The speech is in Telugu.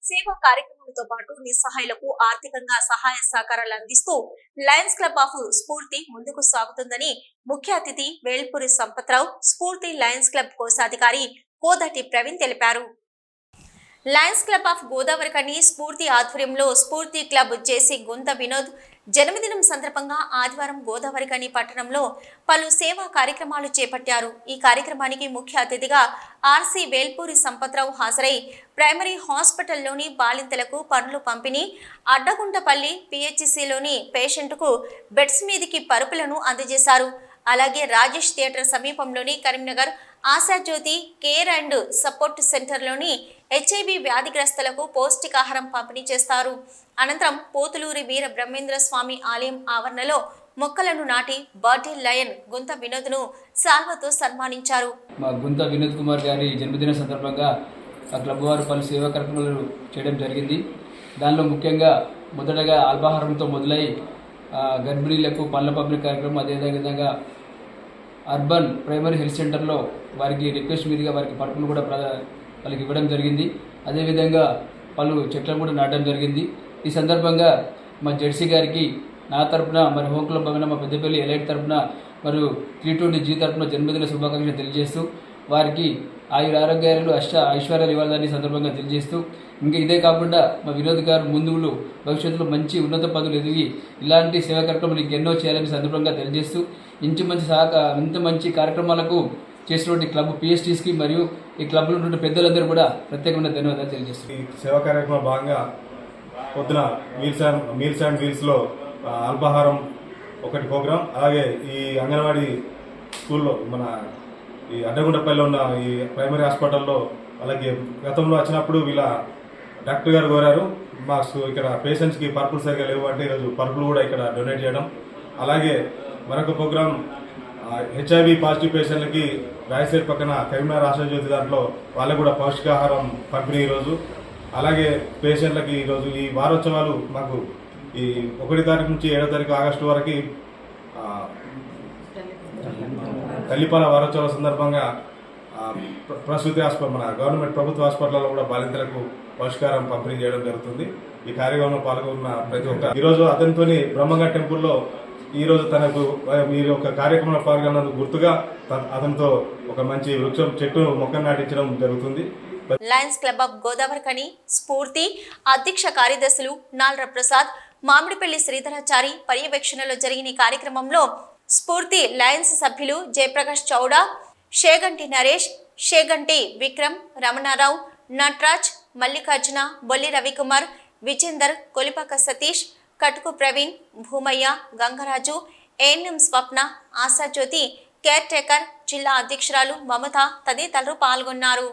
సేవా కార్యక్రమాలతో పాటు నిస్సహాయులకు ఆర్థికంగా సహాయ సహకారాలు అందిస్తూ లయన్స్ క్లబ్ ఆఫ్ స్ఫూర్తి ముందుకు సాగుతుందని ముఖ్య అతిథి వేల్పూరి సంపత్రావు, స్ఫూర్తి లయన్స్ క్లబ్ కోశాధికారి కోదటి ప్రవీణ్ తెలిపారు. లయన్స్ క్లబ్ ఆఫ్ గోదావరికని స్ఫూర్తి ఆధ్వర్యంలో స్ఫూర్తి క్లబ్ జేసీ గుంత వినోద్ జన్మదినం సందర్భంగా ఆదివారం గోదావరికని పట్టణంలో పలు సేవా కార్యక్రమాలు చేపట్టారు. ఈ కార్యక్రమానికి ముఖ్య అతిథిగా ఆర్సీ వేల్పూరి సంపత్రావు హాజరై ప్రైమరీ హాస్పిటల్లోని బాలింతలకు పనులు పంపిణీ, అడ్డగుంటపల్లి పిహెచ్సిలోని పేషెంట్కు బెడ్స్ మీదికి పరుపులను అందజేశారు. అలాగే రాజేష్ థియేటర్ సమీపంలోని Karimnagar Ashajyothi care and support సెంటర్లోని హెచ్ఐవి వ్యాధిగ్రస్తులకు పౌష్టికాహారం పంపిణీ చేస్తారు. అనంతరం పోతులూరి వీర బ్రహ్మేంద్ర స్వామి ఆలయం ఆవరణలో మొక్కలను నాటి బర్త్డే లయన్ గుంత వినోద్ను సాల్వతో సన్మానించారు. మా గుంత వినోద్ కుమార్ గారి జన్మదిన సందర్భంగా ఆ క్లబ్ వారు పలు సేవా కార్యక్రమాలు చేయడం జరిగింది. దానిలో ముఖ్యంగా మొదటగా అల్పాహారంతో మొదలై గర్భిణీలకు పళ్ళ పంపిణీ కార్యక్రమం, అదేవిధంగా అర్బన్ ప్రైమరీ హెల్త్ సెంటర్లో వారికి రిక్వెస్ట్ మీదుగా వారికి పరుపులు కూడా వాళ్ళకి ఇవ్వడం జరిగింది. అదేవిధంగా పలు చెట్లను కూడా నాటడం జరిగింది. ఈ సందర్భంగా మా జెర్సీ గారికి నా తరపున, మరి హోమ్ క్లబ్ అయిన మా పెద్దపల్లి ఎలైట్ తరపున మరియు 320G తరపున జన్మదిన శుభాకాంక్షలు తెలియజేస్తూ వారికి ఆరోగ్యాలు ఐశ్వర్యాలు ఇవ్వాలని సందర్భంగా తెలియజేస్తూ, ఇంకా ఇదే కాకుండా మా వినోద్ గారు ముందులు భవిష్యత్తులో మంచి ఉన్నత పదవులు ఎదిగి ఇలాంటి సేవా కార్యక్రమాలు ఇంకెన్నో చేయాలని సందర్భంగా తెలియజేస్తూ ఇంత మంచి కార్యక్రమాలకు చేసినటువంటి క్లబ్ పిఎస్టీస్కి మరియు ఈ క్లబ్లో ఉన్న పెద్దలందరూ కూడా ప్రత్యేకమైన ధన్యవాదాలు తెలియజేస్తారు. ఈ సేవా కార్యక్రమం భాగంగా పొద్దున మీల్స్ అండ్ వీల్స్లో అల్పాహారం ఒకటి ప్రోగ్రాం, అలాగే ఈ అంగన్వాడీ స్కూల్లో మన ఈ అడ్డగుండపల్లిలో ఉన్న ఈ ప్రైమరీ హాస్పిటల్లో అలాగే గతంలో వచ్చినప్పుడు వీళ్ళ డాక్టర్ గారు కోరారు మాకు ఇక్కడ పేషెంట్స్కి పరుపులు సరిగా లేవు అంటే ఈరోజు పరుపులు కూడా ఇక్కడ డొనేట్ చేయడం. అలాగే మరొక ప్రోగ్రాం హెచ్ఐవి పాజిటివ్ పేషెంట్లకి రాయసైడ్ పక్కన కరీంనగర్ ఆశాజ్యోతి దాంట్లో వాళ్ళకు కూడా పౌష్టికాహారం పంపిణీ ఈరోజు. అలాగే పేషెంట్లకి ఈరోజు ఈ వారోత్సవాలు మాకు ఈ 1 తారీఖు నుంచి 7వ తారీఖు ఆగస్టు వరకు తల్లిపాల వారోత్సవాల సందర్భంగా ప్రసూతి హాస్పిటల్ మన గవర్నమెంట్ ప్రభుత్వ హాస్పిటల్లో కూడా బాలింతలకు పౌష్టికాహారం పంపిణీ చేయడం జరుగుతుంది. ఈ కార్యక్రమంలో పాల్గొన్న ప్రతి ఒక్క ఈరోజు అతనితోని బ్రహ్మంగా టెంపుల్లో ఈరోజు తనకు మీరు ఒక కార్యక్రమంలో పాల్గొన్నందుకు గుర్తుగా అతనితో ఒక మంచి వృక్షం చెట్టు మొక్కను నాటించడం జరుగుతుంది. లయన్స్ క్లబ్ ఆఫ్ గోదావరికని స్ఫూర్తి అధ్యక్ష కార్యదర్శులు నాల్ర ప్రసాద్, మామిడిపల్లి శ్రీధరాచారి పర్యవేక్షణలో జరిగిన ఈ కార్యక్రమంలో స్ఫూర్తి లయన్స్ సభ్యులు Jayaprakash చౌడా, షేగంటి Naresh, షేగంటి Vikram, Ramanarao, Natraj, Mallikarjuna, Bolli Ravikumar, Vijender, Kolipaka Satish, Katuku Praveen, Bhumaiah, Gangaraju, ANM Swapna, Ashajyothi, care taker, జిల్లా అధ్యక్షురాలు మమత తదితరులు పాల్గొన్నారు.